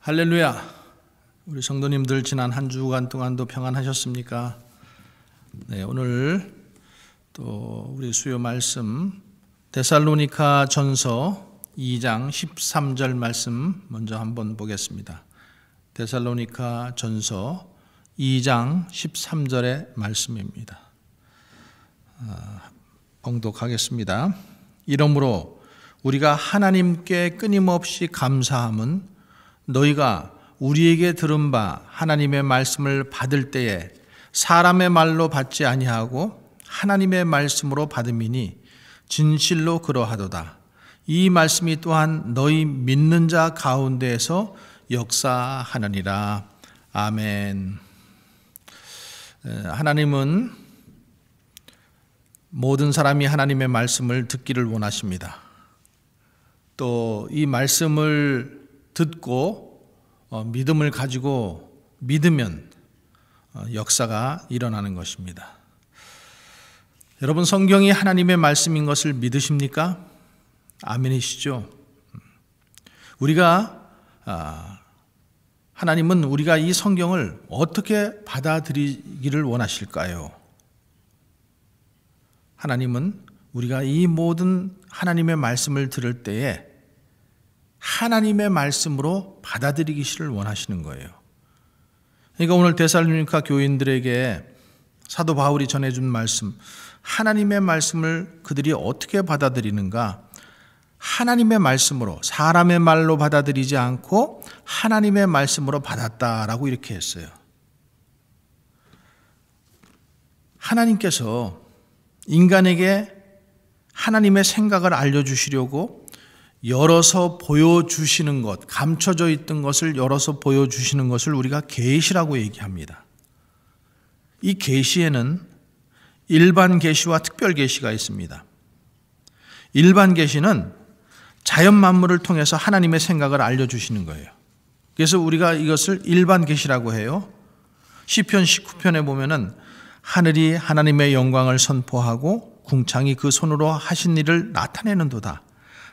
할렐루야. 우리 성도님들 지난 한 주간 동안도 평안하셨습니까? 네, 오늘 또 우리 수요 말씀 데살로니가 전서 2장 13절 말씀 먼저 한번 보겠습니다. 데살로니가 전서 2장 13절의 말씀입니다. 봉독하겠습니다. 이러므로 우리가 하나님께 끊임없이 감사함은 너희가 우리에게 들은 바 하나님의 말씀을 받을 때에 사람의 말로 받지 아니하고 하나님의 말씀으로 받음이니 진실로 그러하도다. 이 말씀이 또한 너희 믿는 자 가운데에서 역사하느니라. 아멘. 하나님은 모든 사람이 하나님의 말씀을 듣기를 원하십니다. 또 이 말씀을 듣고 믿음을 가지고 믿으면 역사가 일어나는 것입니다. 여러분, 성경이 하나님의 말씀인 것을 믿으십니까? 아멘이시죠? 하나님은 우리가 이 성경을 어떻게 받아들이기를 원하실까요? 하나님은 우리가 이 모든 하나님의 말씀을 들을 때에 하나님의 말씀으로 받아들이기를 원하시는 거예요. 그러니까 오늘 데살로니가 교인들에게 사도 바울이 전해준 말씀, 하나님의 말씀을 그들이 어떻게 받아들이는가? 하나님의 말씀으로, 사람의 말로 받아들이지 않고 하나님의 말씀으로 받았다라고 이렇게 했어요. 하나님께서 인간에게 하나님의 생각을 알려주시려고 열어서 보여주시는 것, 감춰져 있던 것을 열어서 보여주시는 것을 우리가 계시라고 얘기합니다. 이 계시에는 일반 계시와 특별 계시가 있습니다. 일반 계시는 자연 만물을 통해서 하나님의 생각을 알려주시는 거예요. 그래서 우리가 이것을 일반 계시라고 해요. 시편 19편에 보면은 하늘이 하나님의 영광을 선포하고 궁창이 그 손으로 하신 일을 나타내는도다.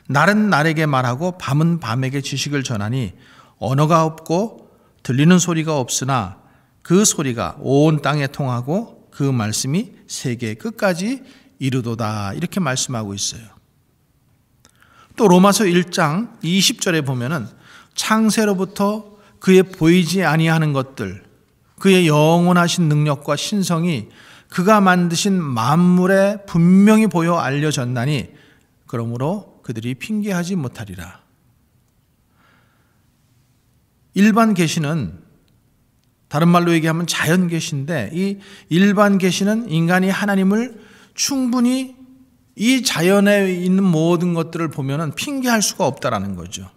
날은 날에게 말하고 밤은 밤에게 지식을 전하니 언어가 없고 들리는 소리가 없으나 그 소리가 온 땅에 통하고 그 말씀이 세계 끝까지 이르도다. 이렇게 말씀하고 있어요. 또 로마서 1장 20절에 보면은 창세로부터 그의 보이지 아니하는 것들, 그의 영원하신 능력과 신성이 그가 만드신 만물에 분명히 보여 알려졌나니 그러므로 그들이 핑계하지 못하리라. 일반 계시는 다른 말로 얘기하면 자연 계시인데, 이 일반 계시는 인간이 하나님을 충분히 이 자연에 있는 모든 것들을 보면은 핑계할 수가 없다라는 거죠.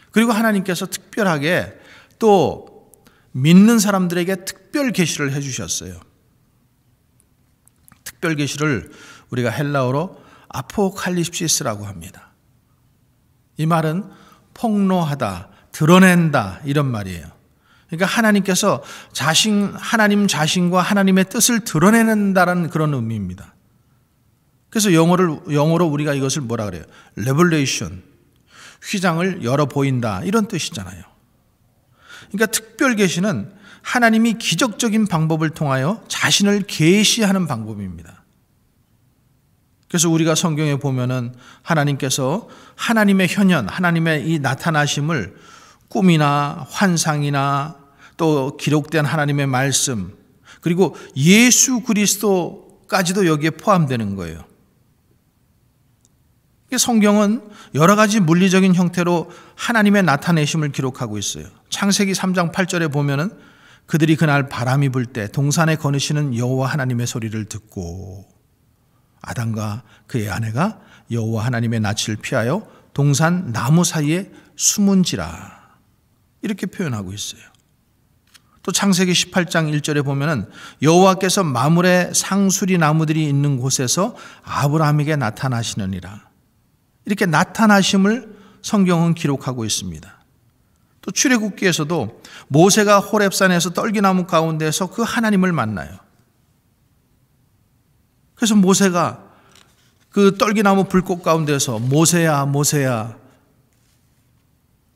그리고 하나님께서 특별하게 또 믿는 사람들에게 특별 계시를 해주셨어요. 특별 계시를 우리가 헬라어로 아포칼립시스라고 합니다. 이 말은 폭로하다, 드러낸다 이런 말이에요. 그러니까 하나님께서 하나님 자신과 하나님의 뜻을 드러내는다라는 그런 의미입니다. 그래서 영어로 우리가 이것을 뭐라 그래요? 레벨레이션, 휘장을 열어 보인다 이런 뜻이잖아요. 그러니까 특별 계시는 하나님이 기적적인 방법을 통하여 자신을 계시하는 방법입니다. 그래서 우리가 성경에 보면은 하나님께서 하나님의 현현, 하나님의 이 나타나심을 꿈이나 환상이나 또 기록된 하나님의 말씀, 그리고 예수 그리스도까지도 여기에 포함되는 거예요. 성경은 여러 가지 물리적인 형태로 하나님의 나타내심을 기록하고 있어요. 창세기 3장 8절에 보면은 그들이 그날 바람이 불 때 동산에 거느시는 여호와 하나님의 소리를 듣고 아담과 그의 아내가 여호와 하나님의 낯을 피하여 동산 나무 사이에 숨은지라 이렇게 표현하고 있어요. 또 창세기 18장 1절에 보면은 여호와께서 마물의 상수리 나무들이 있는 곳에서 아브라함에게 나타나시느니라 이렇게 나타나심을 성경은 기록하고 있습니다. 또 출애굽기에서도 모세가 호렙산에서 떨기나무 가운데서 그 하나님을 만나요. 그래서 모세가 그 떨기나무 불꽃 가운데서 모세야 모세야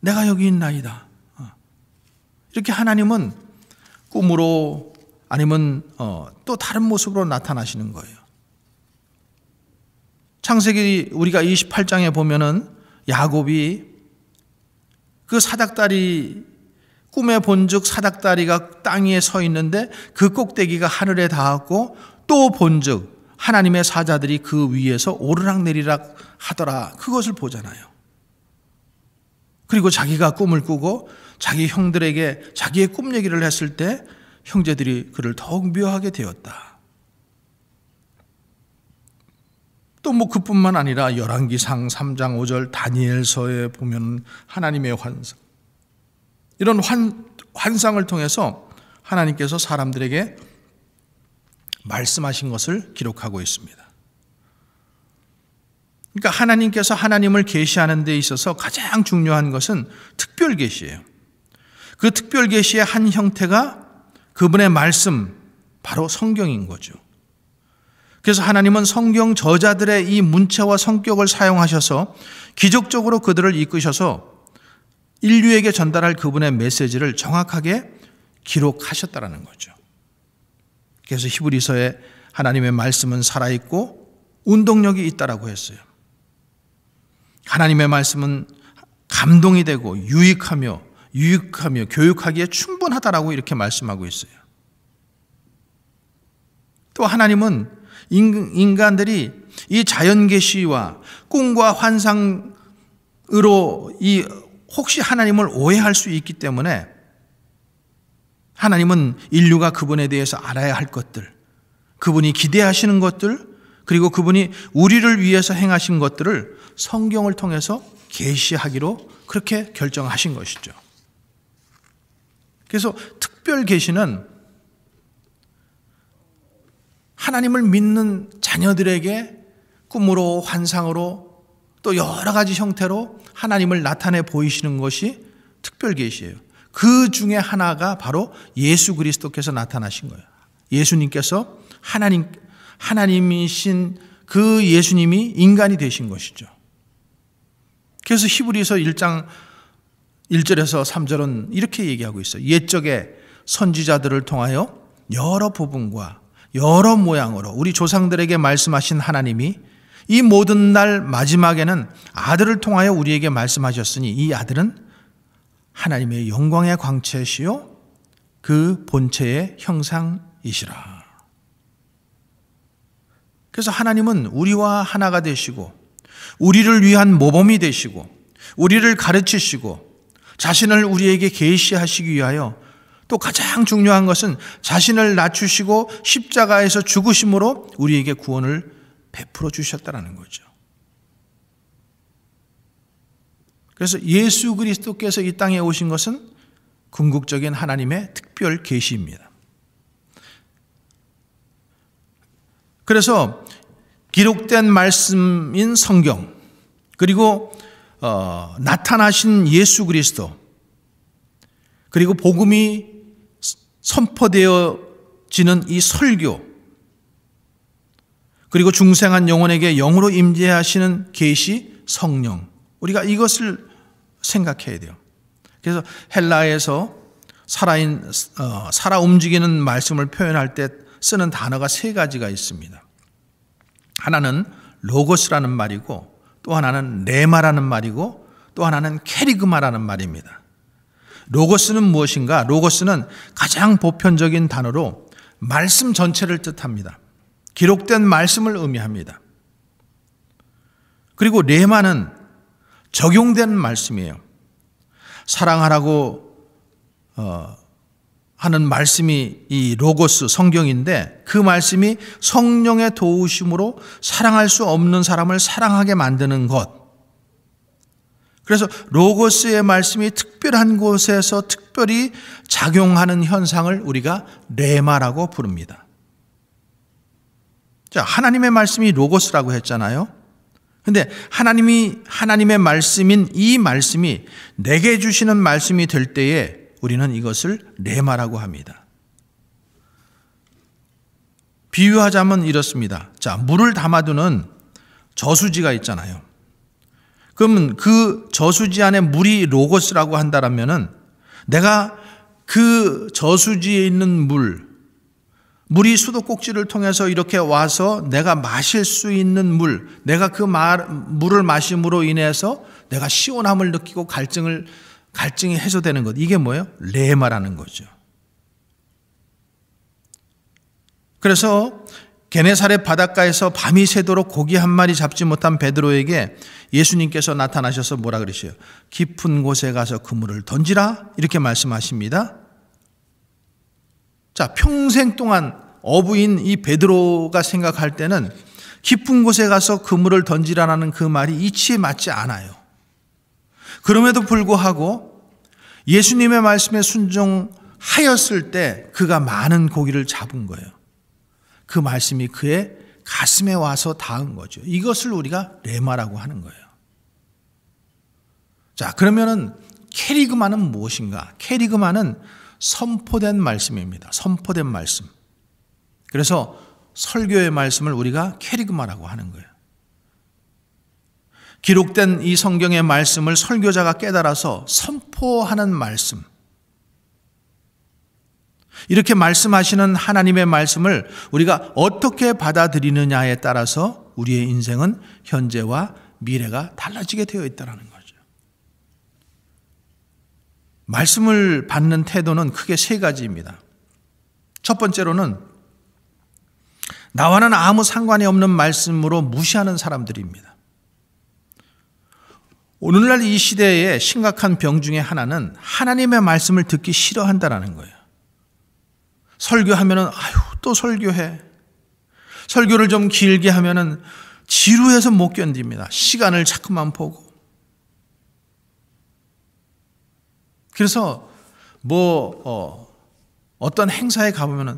내가 여기 있나이다. 이렇게 하나님은 꿈으로 아니면 또 다른 모습으로 나타나시는 거예요. 창세기 우리가 28장에 보면은 야곱이 그 사닥다리 꿈에 본즉 사닥다리가 땅 위에 서 있는데 그 꼭대기가 하늘에 닿았고 또 본즉 하나님의 사자들이 그 위에서 오르락내리락 하더라. 그것을 보잖아요. 그리고 자기가 꿈을 꾸고 자기 형들에게 자기의 꿈 얘기를 했을 때 형제들이 그를 더욱 미워하게 되었다. 또 그뿐만 아니라 열왕기상 3장 5절 다니엘서에 보면 하나님의 환상, 이런 환상을 통해서 하나님께서 사람들에게 말씀하신 것을 기록하고 있습니다. 그러니까 하나님께서 하나님을 계시하는 데 있어서 가장 중요한 것은 특별 계시예요. 그 특별 계시의 한 형태가 그분의 말씀, 바로 성경인 거죠. 그래서 하나님은 성경 저자들의 이 문체와 성격을 사용하셔서 기적적으로 그들을 이끄셔서 인류에게 전달할 그분의 메시지를 정확하게 기록하셨다는 거죠. 그래서 히브리서에 하나님의 말씀은 살아있고 운동력이 있다라고 했어요. 하나님의 말씀은 감동이 되고 유익하며 교육하기에 충분하다라고 이렇게 말씀하고 있어요. 또 하나님은 인간들이 이 자연 계시와 꿈과 환상으로 혹시 하나님을 오해할 수 있기 때문에 하나님은 인류가 그분에 대해서 알아야 할 것들, 그분이 기대하시는 것들, 그리고 그분이 우리를 위해서 행하신 것들을 성경을 통해서 계시하기로 그렇게 결정하신 것이죠. 그래서 특별 계시는 하나님을 믿는 자녀들에게 꿈으로 환상으로 또 여러 가지 형태로 하나님을 나타내 보이시는 것이 특별 계시예요. 그 중에 하나가 바로 예수 그리스도께서 나타나신 거예요. 예수님께서 하나님이신 그 예수님이 인간이 되신 것이죠. 그래서 히브리서 1장 1절에서 3절은 이렇게 얘기하고 있어요. 옛적에 선지자들을 통하여 여러 부분과 여러 모양으로 우리 조상들에게 말씀하신 하나님이 이 모든 날 마지막에는 아들을 통하여 우리에게 말씀하셨으니 이 아들은 하나님의 영광의 광채시요 그 본체의 형상이시라. 그래서 하나님은 우리와 하나가 되시고 우리를 위한 모범이 되시고 우리를 가르치시고 자신을 우리에게 계시하시기 위하여 또 가장 중요한 것은 자신을 낮추시고 십자가에서 죽으심으로 우리에게 구원을 베풀어 주셨다는 거죠. 그래서 예수 그리스도께서 이 땅에 오신 것은 궁극적인 하나님의 특별 계시입니다. 그래서 기록된 말씀인 성경, 그리고 나타나신 예수 그리스도, 그리고 복음이 선포되어지는 이 설교, 그리고 중생한 영혼에게 영으로 임재하시는 계시 성령, 우리가 이것을 생각해야 돼요. 그래서 헬라에서 살아 움직이는 말씀을 표현할 때 쓰는 단어가 세 가지가 있습니다. 하나는 로고스라는 말이고, 또 하나는 레마라는 말이고, 또 하나는 캐리그마라는 말입니다. 로고스는 무엇인가? 로고스는 가장 보편적인 단어로 말씀 전체를 뜻합니다. 기록된 말씀을 의미합니다. 그리고 레마는 적용된 말씀이에요. 사랑하라고 하는 말씀이 이 로고스 성경인데, 그 말씀이 성령의 도우심으로 사랑할 수 없는 사람을 사랑하게 만드는 것. 그래서 로고스의 말씀이 특별한 곳에서 특별히 작용하는 현상을 우리가 레마라고 부릅니다. 자, 하나님의 말씀이 로고스라고 했잖아요. 근데 하나님의 말씀인 이 말씀이 내게 주시는 말씀이 될 때에 우리는 이것을 레마라고 합니다. 비유하자면 이렇습니다. 자, 물을 담아두는 저수지가 있잖아요. 그러면 그 저수지 안에 물이 로고스라고 한다면은 내가 그 저수지에 있는 물이 수도꼭지를 통해서 이렇게 와서 내가 마실 수 있는 물, 내가 그 물을 마심으로 인해서 내가 시원함을 느끼고 갈증이 해소되는 것. 이게 뭐예요? 레마라는 거죠. 그래서 게네사렛 바닷가에서 밤이 새도록 고기 한 마리 잡지 못한 베드로에게 예수님께서 나타나셔서 뭐라 그러셔요? 깊은 곳에 가서 그물을 던지라 이렇게 말씀하십니다. 자, 평생 동안 어부인 이 베드로가 생각할 때는 깊은 곳에 가서 그물을 던지라는 그 말이 이치에 맞지 않아요. 그럼에도 불구하고 예수님의 말씀에 순종하였을 때 그가 많은 고기를 잡은 거예요. 그 말씀이 그의 가슴에 와서 닿은 거죠. 이것을 우리가 레마라고 하는 거예요. 자, 그러면은 캐리그마는 무엇인가? 캐리그마는 선포된 말씀입니다. 선포된 말씀. 그래서 설교의 말씀을 우리가 캐리그마라고 하는 거예요. 기록된 이 성경의 말씀을 설교자가 깨달아서 선포하는 말씀. 이렇게 말씀하시는 하나님의 말씀을 우리가 어떻게 받아들이느냐에 따라서 우리의 인생은 현재와 미래가 달라지게 되어 있다는 거죠. 말씀을 받는 태도는 크게 세 가지입니다. 첫 번째로는 나와는 아무 상관이 없는 말씀으로 무시하는 사람들입니다. 오늘날 이 시대의 심각한 병 중에 하나는 하나님의 말씀을 듣기 싫어한다는 거예요. 설교하면은 또 설교해. 설교를 좀 길게 하면은 지루해서 못 견딥니다. 시간을 자꾸만 보고. 그래서 어떤 행사에 가보면은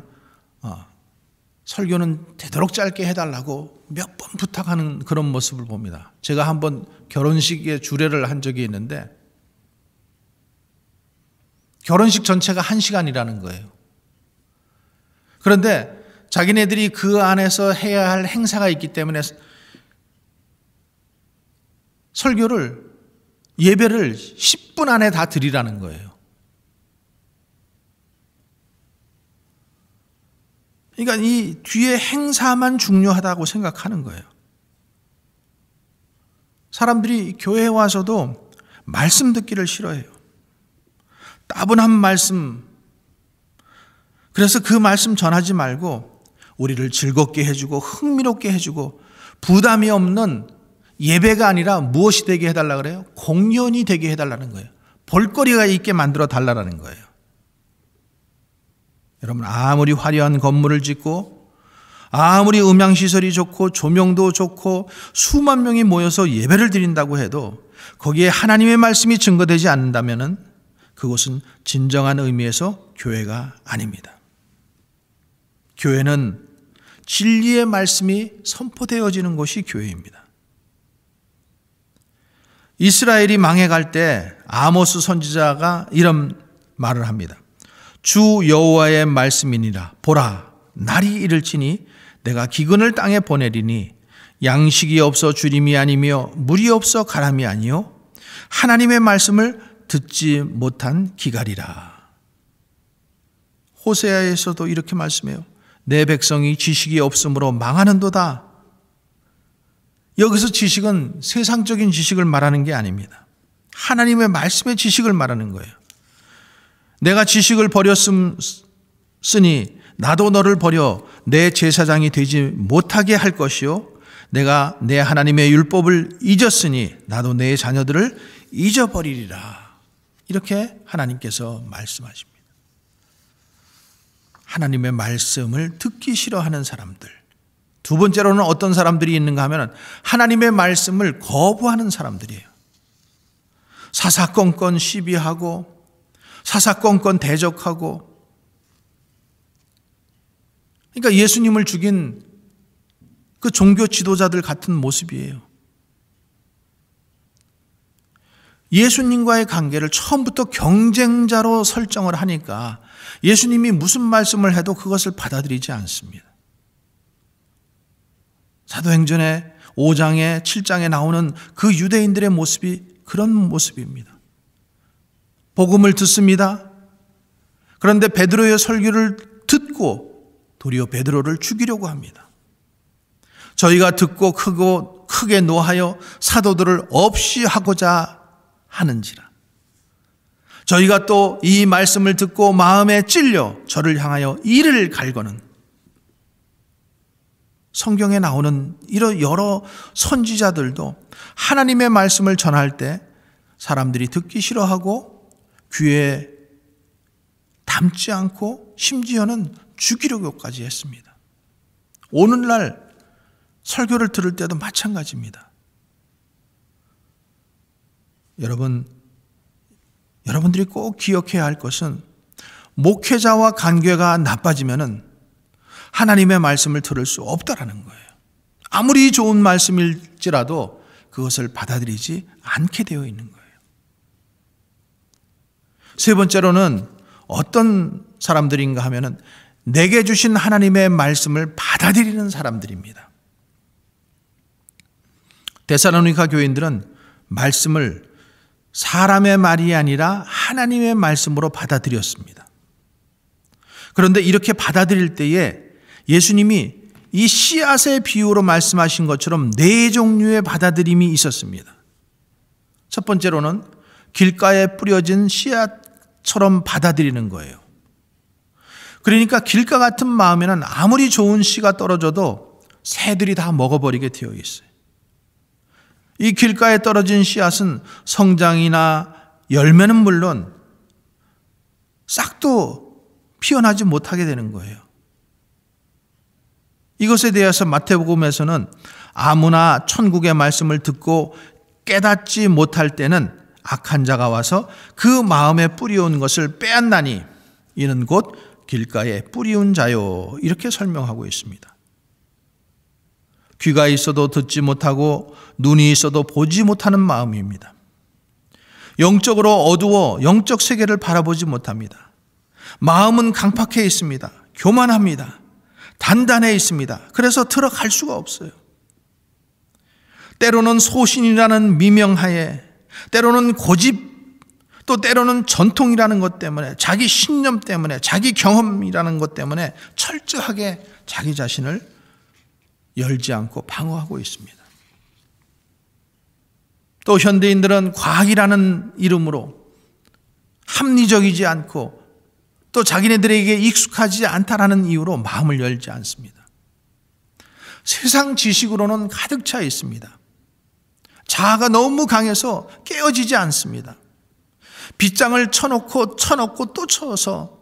설교는 되도록 짧게 해달라고 몇 번 부탁하는 그런 모습을 봅니다. 제가 한번 결혼식에 주례를 한 적이 있는데 결혼식 전체가 1시간이라는 거예요. 그런데 자기네들이 그 안에서 해야 할 행사가 있기 때문에 예배를 10분 안에 다 드리라는 거예요. 그러니까 이 뒤에 행사만 중요하다고 생각하는 거예요. 사람들이 교회에 와서도 말씀 듣기를 싫어해요. 따분한 말씀. 그래서 그 말씀 전하지 말고 우리를 즐겁게 해주고 흥미롭게 해주고 부담이 없는 예배가 아니라 무엇이 되게 해달라 그래요? 공연이 되게 해달라는 거예요. 볼거리가 있게 만들어 달라는 거예요. 여러분, 아무리 화려한 건물을 짓고 아무리 음향시설이 좋고 조명도 좋고 수만 명이 모여서 예배를 드린다고 해도 거기에 하나님의 말씀이 증거되지 않는다면 그것은 진정한 의미에서 교회가 아닙니다. 교회는 진리의 말씀이 선포되어지는 곳이 교회입니다. 이스라엘이 망해갈 때 아모스 선지자가 이런 말을 합니다. 주 여호와의 말씀이니라. 보라, 날이 이를지니 내가 기근을 땅에 보내리니 양식이 없어 주림이 아니며 물이 없어 가람이 아니요 하나님의 말씀을 듣지 못한 기갈이라. 호세아에서도 이렇게 말씀해요. 내 백성이 지식이 없으므로 망하는도다. 여기서 지식은 세상적인 지식을 말하는 게 아닙니다. 하나님의 말씀의 지식을 말하는 거예요. 내가 지식을 버렸으니 나도 너를 버려 내 제사장이 되지 못하게 할 것이요 내가 내 하나님의 율법을 잊었으니 나도 내 자녀들을 잊어버리리라. 이렇게 하나님께서 말씀하십니다. 하나님의 말씀을 듣기 싫어하는 사람들. 두 번째로는 어떤 사람들이 있는가 하면 하나님의 말씀을 거부하는 사람들이에요. 사사건건 시비하고 사사건건 대적하고. 그러니까 예수님을 죽인 그 종교 지도자들 같은 모습이에요. 예수님과의 관계를 처음부터 경쟁자로 설정을 하니까 예수님이 무슨 말씀을 해도 그것을 받아들이지 않습니다. 사도행전에 5장에 7장에 나오는 그 유대인들의 모습이 그런 모습입니다. 복음을 듣습니다. 그런데 베드로의 설교를 듣고 도리어 베드로를 죽이려고 합니다. 저희가 듣고 크게 노하여 사도들을 없이 하고자 하는지라. 저희가 또 이 말씀을 듣고 마음에 찔려 저를 향하여 이를 갈거는. 성경에 나오는 이런 여러 선지자들도 하나님의 말씀을 전할 때 사람들이 듣기 싫어하고 귀에 담지 않고 심지어는 죽이려고까지 했습니다. 오늘날 설교를 들을 때도 마찬가지입니다. 여러분들이 꼭 기억해야 할 것은 목회자와 관계가 나빠지면은 하나님의 말씀을 들을 수 없다라는 거예요. 아무리 좋은 말씀일지라도 그것을 받아들이지 않게 되어 있는 거예요. 세 번째로는 어떤 사람들인가 하면은 내게 주신 하나님의 말씀을 받아들이는 사람들입니다. 데살로니가 교인들은 말씀을 사람의 말이 아니라 하나님의 말씀으로 받아들였습니다. 그런데 이렇게 받아들일 때에 예수님이 이 씨앗의 비유로 말씀하신 것처럼 네 종류의 받아들임이 있었습니다. 첫 번째로는 길가에 뿌려진 씨앗처럼 받아들이는 거예요. 그러니까 길가 같은 마음에는 아무리 좋은 씨가 떨어져도 새들이 다 먹어버리게 되어 있어요. 이 길가에 떨어진 씨앗은 성장이나 열매는 물론 싹도 피어나지 못하게 되는 거예요. 이것에 대해서 마태복음에서는 아무나 천국의 말씀을 듣고 깨닫지 못할 때는 악한 자가 와서 그 마음에 뿌리온 것을 빼앗나니 이는 곧 길가에 뿌리운 자요, 이렇게 설명하고 있습니다. 귀가 있어도 듣지 못하고 눈이 있어도 보지 못하는 마음입니다. 영적으로 어두워 영적 세계를 바라보지 못합니다. 마음은 강팍해 있습니다. 교만합니다. 단단해 있습니다. 그래서 들어갈 수가 없어요. 때로는 소신이라는 미명하에, 때로는 고집, 또 때로는 전통이라는 것 때문에, 자기 신념 때문에, 자기 경험이라는 것 때문에 철저하게 자기 자신을 열지 않고 방어하고 있습니다. 또 현대인들은 과학이라는 이름으로 합리적이지 않고 또 자기네들에게 익숙하지 않다라는 이유로 마음을 열지 않습니다. 세상 지식으로는 가득 차 있습니다. 자아가 너무 강해서 깨어지지 않습니다. 빗장을 쳐놓고 또 쳐서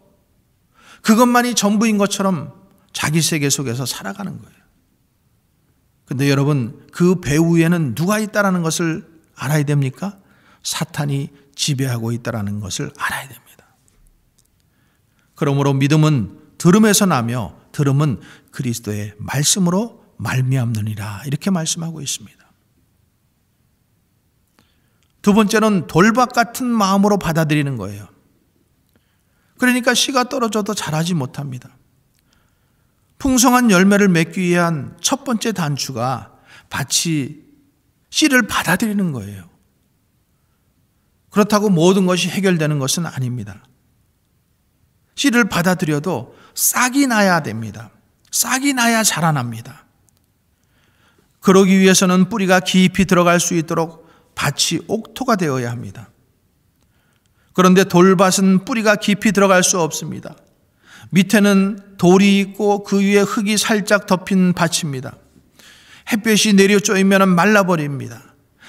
그것만이 전부인 것처럼 자기 세계 속에서 살아가는 거예요. 근데 여러분, 그 배후에는 누가 있다라는 것을 알아야 됩니까? 사탄이 지배하고 있다라는 것을 알아야 됩니다. 그러므로 믿음은 들음에서 나며 들음은 그리스도의 말씀으로 말미암느니라, 이렇게 말씀하고 있습니다. 두 번째는 돌박 같은 마음으로 받아들이는 거예요. 그러니까 씨가 떨어져도 자라지 못합니다. 풍성한 열매를 맺기 위한 첫 번째 단추가 밭이 씨를 받아들이는 거예요. 그렇다고 모든 것이 해결되는 것은 아닙니다. 씨를 받아들여도 싹이 나야 됩니다. 싹이 나야 자라납니다. 그러기 위해서는 뿌리가 깊이 들어갈 수 있도록 밭이 옥토가 되어야 합니다. 그런데 돌밭은 뿌리가 깊이 들어갈 수 없습니다. 밑에는 돌이 있고 그 위에 흙이 살짝 덮인 밭입니다. 햇볕이 내려 쪼이면 말라버립니다.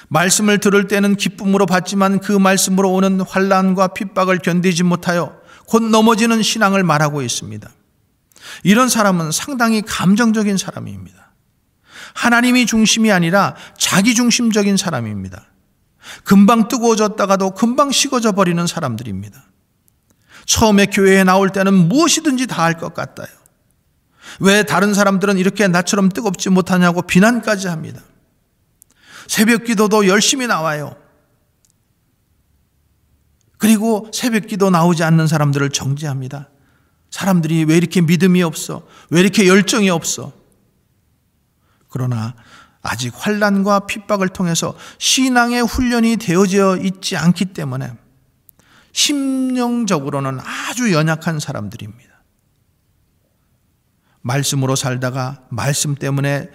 말씀을 들을 때는 기쁨으로 받지만 그 말씀으로 오는 환난과 핍박을 견디지 못하여 곧 넘어지는 신앙을 말하고 있습니다. 이런 사람은 상당히 감정적인 사람입니다. 하나님이 중심이 아니라 자기 중심적인 사람입니다. 금방 뜨거워졌다가도 금방 식어져 버리는 사람들입니다. 처음에 교회에 나올 때는 무엇이든지 다 할 것 같아요. 왜 다른 사람들은 이렇게 나처럼 뜨겁지 못하냐고 비난까지 합니다. 새벽 기도도 열심히 나와요. 그리고 새벽 기도 나오지 않는 사람들을 정죄합니다. 사람들이 왜 이렇게 믿음이 없어? 왜 이렇게 열정이 없어? 그러나 아직 환난과 핍박을 통해서 신앙의 훈련이 되어져 있지 않기 때문에 심령적으로는 아주 연약한 사람들입니다. 말씀으로 살다가 말씀 때문에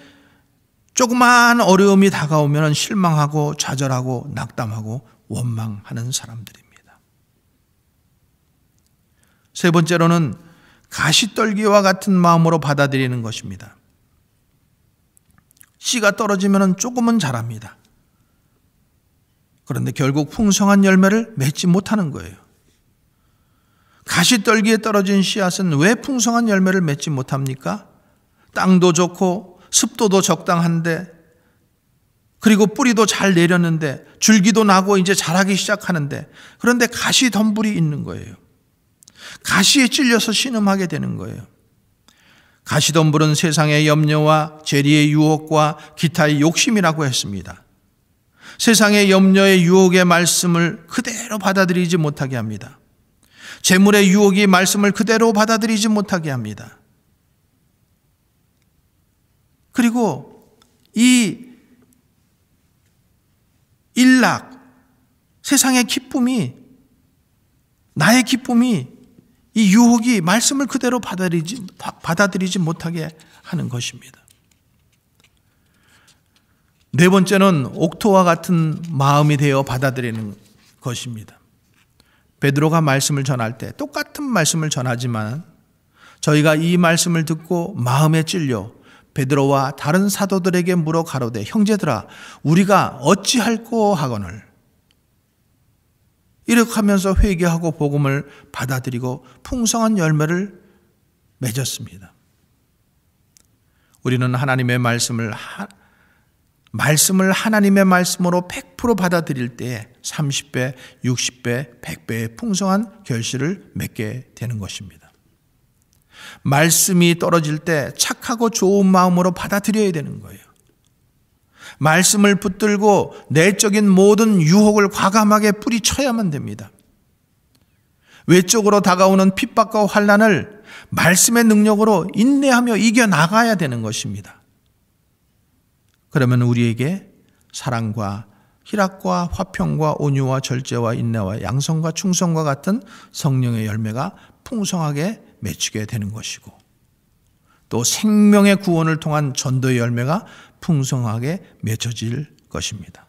조그마한 어려움이 다가오면 실망하고 좌절하고 낙담하고 원망하는 사람들입니다. 세 번째로는 가시떨기와 같은 마음으로 받아들이는 것입니다. 씨가 떨어지면 조금은 자랍니다. 그런데 결국 풍성한 열매를 맺지 못하는 거예요. 가시떨기에 떨어진 씨앗은 왜 풍성한 열매를 맺지 못합니까? 땅도 좋고 습도도 적당한데, 그리고 뿌리도 잘 내렸는데, 줄기도 나고 이제 자라기 시작하는데, 그런데 가시덤불이 있는 거예요. 가시에 찔려서 신음하게 되는 거예요. 가시덤불은 세상의 염려와 재리의 유혹과 기타의 욕심이라고 했습니다. 세상의 염려의 유혹의 말씀을 그대로 받아들이지 못하게 합니다. 재물의 유혹이 말씀을 그대로 받아들이지 못하게 합니다. 그리고 이 일락, 세상의 기쁨이, 나의 기쁨이, 이 유혹이 말씀을 그대로 받아들이지 못하게 하는 것입니다. 네 번째는 옥토와 같은 마음이 되어 받아들이는 것입니다. 베드로가 말씀을 전할 때 똑같은 말씀을 전하지만 저희가 이 말씀을 듣고 마음에 찔려 베드로와 다른 사도들에게 물어 가로되 형제들아 우리가 어찌할꼬 하거늘 이렇게 하면서 회개하고 복음을 받아들이고 풍성한 열매를 맺었습니다. 우리는 하나님의 말씀을 하나님의 말씀으로 100% 받아들일 때에 30배, 60배, 100배의 풍성한 결실을 맺게 되는 것입니다. 말씀이 떨어질 때 착하고 좋은 마음으로 받아들여야 되는 거예요. 말씀을 붙들고 내적인 모든 유혹을 과감하게 뿌리쳐야만 됩니다. 외적으로 다가오는 핍박과 환난을 말씀의 능력으로 인내하며 이겨나가야 되는 것입니다. 그러면 우리에게 사랑과 희락과 화평과 온유와 절제와 인내와 양성과 충성과 같은 성령의 열매가 풍성하게 맺히게 되는 것이고 또 생명의 구원을 통한 전도의 열매가 풍성하게 맺혀질 것입니다.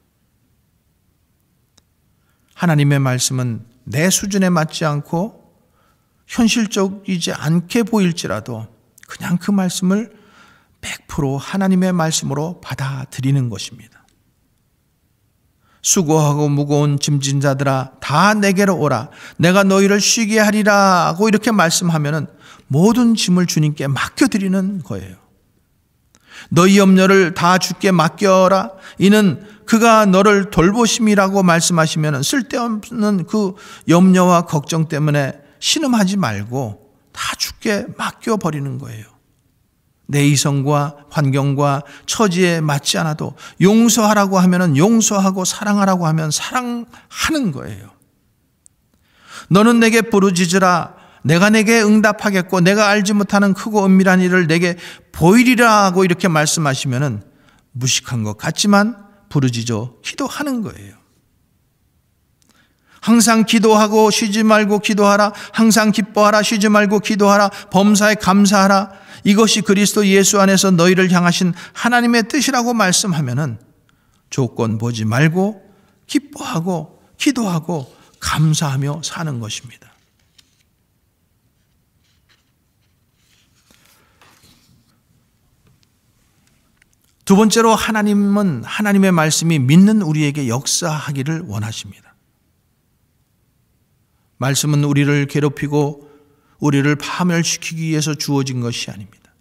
하나님의 말씀은 내 수준에 맞지 않고 현실적이지 않게 보일지라도 그냥 그 말씀을 100% 하나님의 말씀으로 받아들이는 것입니다. 수고하고 무거운 짐진 자들아 다 내게로 오라 내가 너희를 쉬게 하리라 하고 이렇게 말씀하면은 모든 짐을 주님께 맡겨드리는 거예요. 너희 염려를 다 주께 맡겨라 이는 그가 너를 돌보심이라고 말씀하시면 쓸데없는 그 염려와 걱정 때문에 신음하지 말고 다 주께 맡겨버리는 거예요. 내 이성과 환경과 처지에 맞지 않아도 용서하라고 하면 용서하고 사랑하라고 하면 사랑하는 거예요. 너는 내게 부르짖으라 내가 내게 응답하겠고 내가 알지 못하는 크고 은밀한 일을 내게 보이리라 하고 이렇게 말씀하시면 무식한 것 같지만 부르짖어 기도하는 거예요. 항상 기도하고 쉬지 말고 기도하라. 항상 기뻐하라. 쉬지 말고 기도하라. 범사에 감사하라. 이것이 그리스도 예수 안에서 너희를 향하신 하나님의 뜻이라고 말씀하면은 조건 보지 말고 기뻐하고 기도하고 감사하며 사는 것입니다. 두 번째로 하나님은 하나님의 말씀이 믿는 우리에게 역사하기를 원하십니다. 말씀은 우리를 괴롭히고 우리를 파멸시키기 위해서 주어진 것이 아닙니다.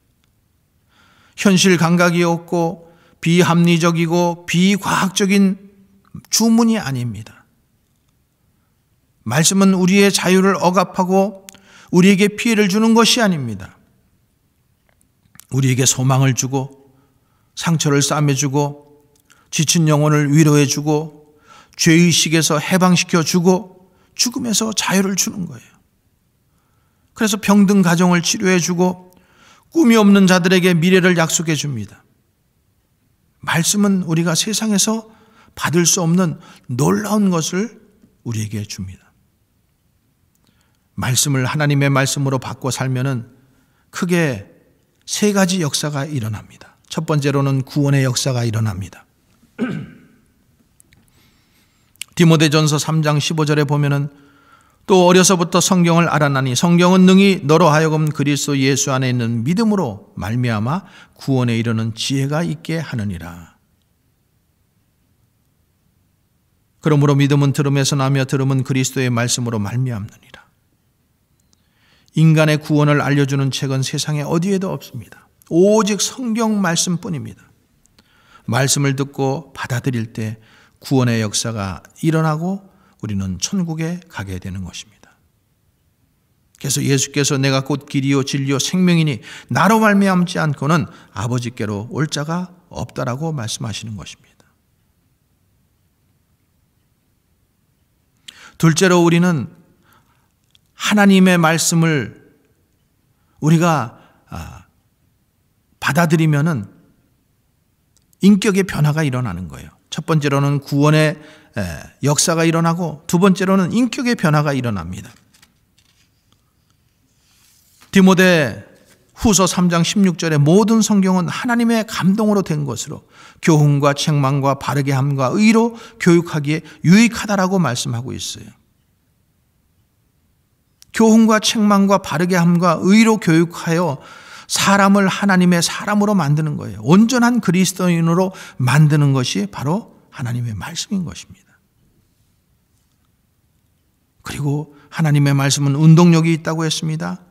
현실 감각이 없고 비합리적이고 비과학적인 주문이 아닙니다. 말씀은 우리의 자유를 억압하고 우리에게 피해를 주는 것이 아닙니다. 우리에게 소망을 주고 상처를 싸매주고 지친 영혼을 위로해주고 죄의식에서 해방시켜주고 죽음에서 자유를 주는 거예요. 그래서 병든 가정을 치료해주고 꿈이 없는 자들에게 미래를 약속해 줍니다. 말씀은 우리가 세상에서 받을 수 없는 놀라운 것을 우리에게 줍니다. 말씀을 하나님의 말씀으로 바꿔 살면은 크게 세 가지 역사가 일어납니다. 첫 번째로는 구원의 역사가 일어납니다. 디모데전서 3장 15절에 보면은 또 어려서부터 성경을 알아나니 성경은 능히 너로 하여금 그리스도 예수 안에 있는 믿음으로 말미암아 구원에 이르는 지혜가 있게 하느니라. 그러므로 믿음은 들음에서 나며 들음은 그리스도의 말씀으로 말미암느니라. 인간의 구원을 알려주는 책은 세상에 어디에도 없습니다. 오직 성경 말씀뿐입니다. 말씀을 듣고 받아들일 때 구원의 역사가 일어나고 우리는 천국에 가게 되는 것입니다. 그래서 예수께서 내가 곧 길이요 진리요 생명이니 나로 말미암지 않고는 아버지께로 올 자가 없다라고 말씀하시는 것입니다. 둘째로 우리는 하나님의 말씀을 우리가 받아들이면은 인격의 변화가 일어나는 거예요. 첫 번째로는 구원의 역사가 일어나고 두 번째로는 인격의 변화가 일어납니다. 디모데 후서 3장 16절에 모든 성경은 하나님의 감동으로 된 것으로 교훈과 책망과 바르게 함과 의로 교육하기에 유익하다라고 말씀하고 있어요. 교훈과 책망과 바르게 함과 의로 교육하여 사람을 하나님의 사람으로 만드는 거예요. 온전한 그리스도인으로 만드는 것이 바로 하나님의 말씀인 것입니다. 그리고 하나님의 말씀은 운동력이 있다고 했습니다.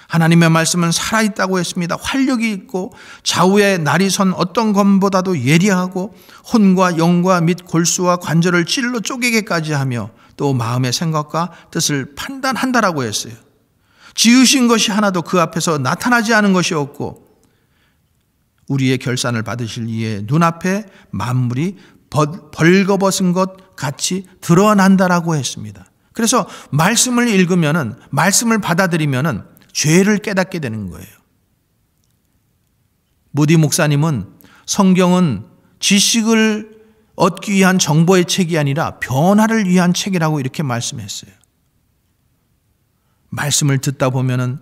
하나님의 말씀은 살아있다고 했습니다. 활력이 있고 좌우에 날이 선 어떤 검보다도 예리하고 혼과 영과 및 골수와 관절을 찔러 쪼개게까지 하며 또 마음의 생각과 뜻을 판단한다라고 했어요. 지으신 것이 하나도 그 앞에서 나타나지 않은 것이 없고 우리의 결산을 받으실 이의 눈앞에 만물이 벌거벗은 것 같이 드러난다라고 했습니다. 그래서 말씀을 읽으면은 말씀을 받아들이면은 죄를 깨닫게 되는 거예요. 무디 목사님은 성경은 지식을 얻기 위한 정보의 책이 아니라 변화를 위한 책이라고 이렇게 말씀했어요. 말씀을 듣다 보면은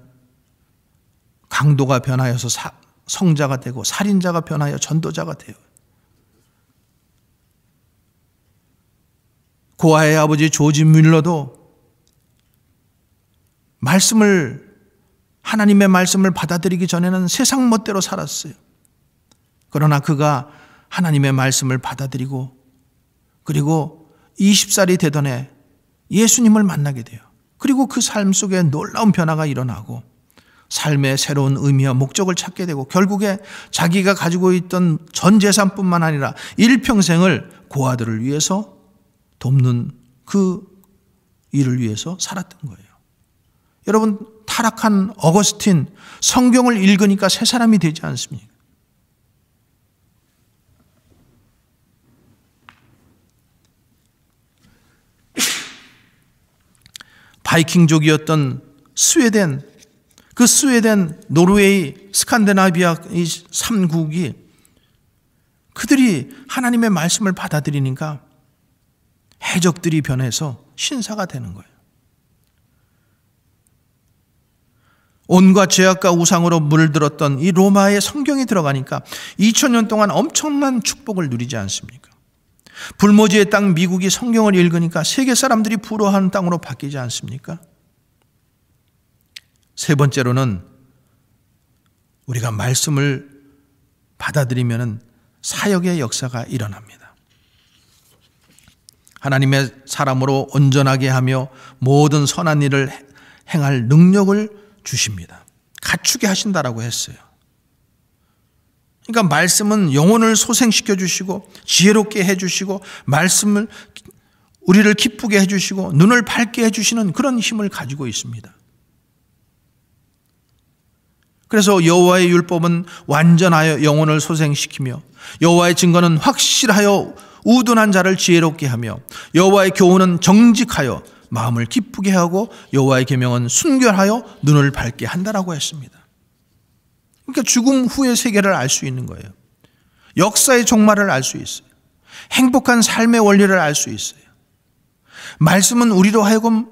강도가 변하여서 성자가 되고 살인자가 변하여 전도자가 돼요. 고아의 아버지 조지 뮬러도 하나님의 말씀을 받아들이기 전에는 세상 멋대로 살았어요. 그러나 그가 하나님의 말씀을 받아들이고 그리고 20살이 되던 해 예수님을 만나게 돼요. 그리고 그 삶 속에 놀라운 변화가 일어나고 삶의 새로운 의미와 목적을 찾게 되고 결국에 자기가 가지고 있던 전 재산뿐만 아니라 일평생을 고아들을 위해서 돕는 그 일을 위해서 살았던 거예요. 여러분, 타락한 어거스틴 성경을 읽으니까 새 사람이 되지 않습니까? 바이킹족이었던 스웨덴, 노르웨이, 스칸디나비아 이 3국이 그들이 하나님의 말씀을 받아들이니까 해적들이 변해서 신사가 되는 거예요. 온갖 죄악과 우상으로 물들었던 이 로마의 성경이 들어가니까 2000년 동안 엄청난 축복을 누리지 않습니까? 불모지의 땅 미국이 성경을 읽으니까 세계 사람들이 부러워하는 땅으로 바뀌지 않습니까? 세 번째로는 우리가 말씀을 받아들이면 사역의 역사가 일어납니다. 하나님의 사람으로 온전하게 하며 모든 선한 일을 행할 능력을 주십니다. 갖추게 하신다라고 했어요. 그러니까 말씀은 영혼을 소생시켜 주시고 지혜롭게 해 주시고 말씀을 우리를 기쁘게 해 주시고 눈을 밝게 해 주시는 그런 힘을 가지고 있습니다. 그래서 여호와의 율법은 완전하여 영혼을 소생시키며 여호와의 증거는 확실하여 우둔한 자를 지혜롭게 하며 여호와의 교훈은 정직하여 마음을 기쁘게 하고 여호와의 계명은 순결하여 눈을 밝게 한다라고 했습니다. 그러니까 죽음 후의 세계를 알 수 있는 거예요. 역사의 종말을 알 수 있어요. 행복한 삶의 원리를 알 수 있어요. 말씀은 우리로 하여금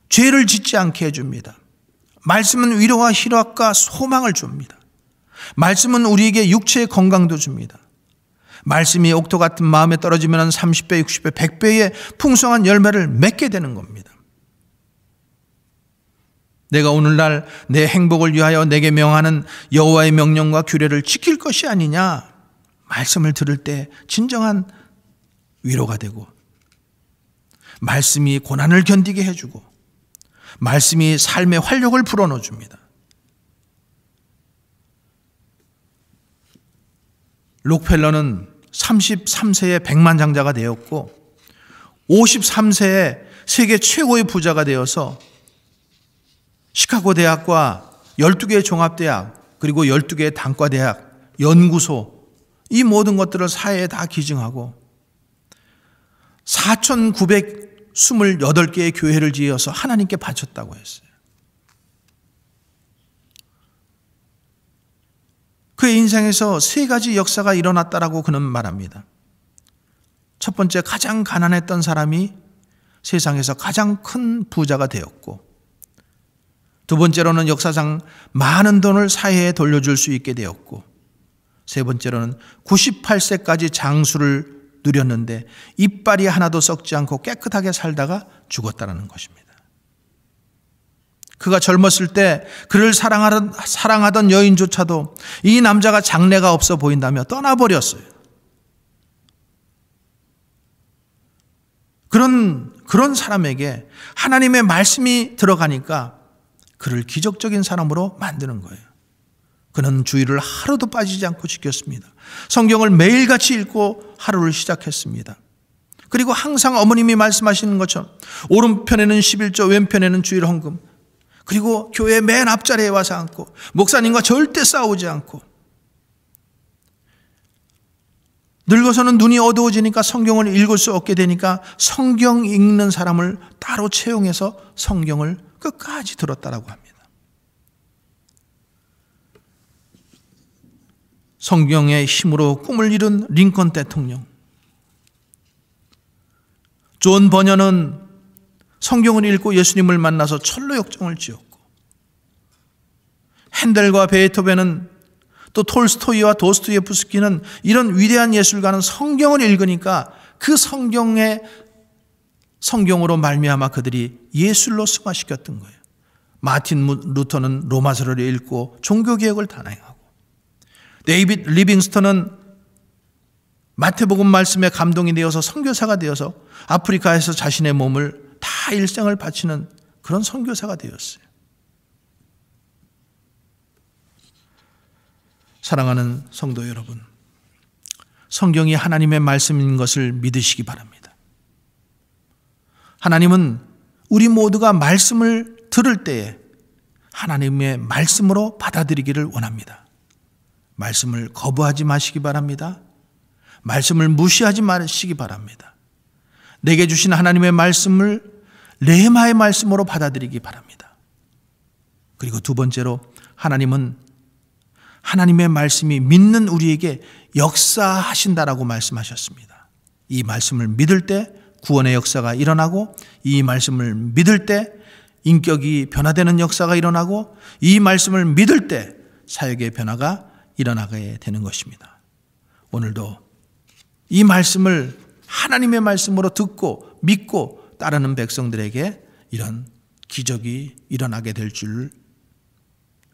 죄를 짓지 않게 해줍니다. 말씀은 위로와 희락과 소망을 줍니다. 말씀은 우리에게 육체의 건강도 줍니다. 말씀이 옥토 같은 마음에 떨어지면 30배, 60배, 100배의 풍성한 열매를 맺게 되는 겁니다. 내가 오늘날 내 행복을 위하여 내게 명하는 여호와의 명령과 규례를 지킬 것이 아니냐. 말씀을 들을 때 진정한 위로가 되고, 말씀이 고난을 견디게 해주고, 말씀이 삶의 활력을 불어넣어 줍니다. 록펠러는 33세에 백만장자가 되었고 53세에 세계 최고의 부자가 되어서 시카고 대학과 12개의 종합대학, 그리고 12개의 단과대학, 연구소, 이 모든 것들을 사회에 다 기증하고 4,928개의 교회를 지어서 하나님께 바쳤다고 했어요. 그의 인생에서 세 가지 역사가 일어났다라고 그는 말합니다. 첫 번째, 가장 가난했던 사람이 세상에서 가장 큰 부자가 되었고, 두 번째로는 역사상 많은 돈을 사회에 돌려줄 수 있게 되었고, 세 번째로는 98세까지 장수를 누렸는데 이빨이 하나도 썩지 않고 깨끗하게 살다가 죽었다는 것입니다. 그가 젊었을 때 그를 사랑하던 여인조차도 이 남자가 장래가 없어 보인다며 떠나버렸어요. 그런 사람에게 하나님의 말씀이 들어가니까 그를 기적적인 사람으로 만드는 거예요. 그는 주일을 하루도 빠지지 않고 지켰습니다. 성경을 매일같이 읽고 하루를 시작했습니다. 그리고 항상 어머님이 말씀하시는 것처럼 오른편에는 11조, 왼편에는 주일 헌금, 그리고 교회 맨 앞자리에 와서 앉고 목사님과 절대 싸우지 않고, 늙어서는 눈이 어두워지니까 성경을 읽을 수 없게 되니까 성경 읽는 사람을 따로 채용해서 성경을 끝까지 들었다라고 합니다. 성경의 힘으로 꿈을 이룬 링컨 대통령, 존 버녀는 성경을 읽고 예수님을 만나서 철로 역정을 지었고, 핸델과 베토벤은, 또 톨스토이와 도스토예프스키는 이런 위대한 예술가는 성경을 읽으니까 그 성경으로 말미암아 그들이 예술로 승화시켰던 거예요. 마틴 루터는 로마서를 읽고 종교개혁을 단행하고, 데이빗 리빙스턴은 마태복음 말씀에 감동이 되어서 선교사가 되어서 아프리카에서 자신의 몸을 다 일생을 바치는 그런 선교사가 되었어요. 사랑하는 성도 여러분, 성경이 하나님의 말씀인 것을 믿으시기 바랍니다. 하나님은 우리 모두가 말씀을 들을 때에 하나님의 말씀으로 받아들이기를 원합니다. 말씀을 거부하지 마시기 바랍니다. 말씀을 무시하지 마시기 바랍니다. 내게 주신 하나님의 말씀을 레마의 말씀으로 받아들이기 바랍니다. 그리고 두 번째로, 하나님은 하나님의 말씀이 믿는 우리에게 역사하신다라고 말씀하셨습니다. 이 말씀을 믿을 때 구원의 역사가 일어나고, 이 말씀을 믿을 때 인격이 변화되는 역사가 일어나고, 이 말씀을 믿을 때 사역의 변화가 일어나게 되는 것입니다. 오늘도 이 말씀을 하나님의 말씀으로 듣고 믿고 따르는 백성들에게 이런 기적이 일어나게 될 줄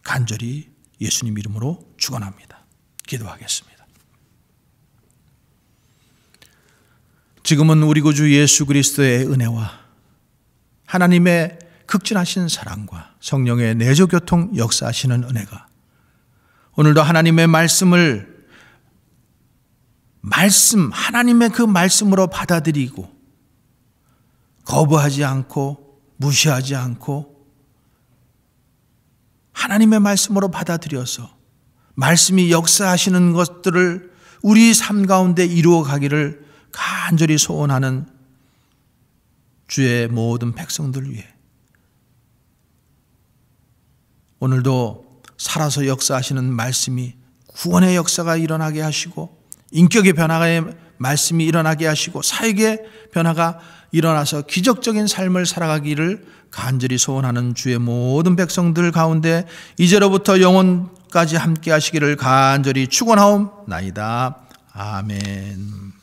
간절히 예수님 이름으로 축원합니다. 기도하겠습니다. 지금은 우리 구주 예수 그리스도의 은혜와 하나님의 극진하신 사랑과 성령의 내조교통 역사하시는 은혜가 오늘도 하나님의 하나님의 그 말씀으로 받아들이고 거부하지 않고 무시하지 않고 하나님의 말씀으로 받아들여서 말씀이 역사하시는 것들을 우리 삶 가운데 이루어 가기를 간절히 소원하는 주의 모든 백성들 위해 오늘도 살아서 역사하시는 말씀이 구원의 역사가 일어나게 하시고 인격의 변화의 말씀이 일어나게 하시고 사역의 변화가 일어나서 기적적인 삶을 살아가기를 간절히 소원하는 주의 모든 백성들 가운데 이제로부터 영원까지 함께 하시기를 간절히 축원하옵나이다. 아멘.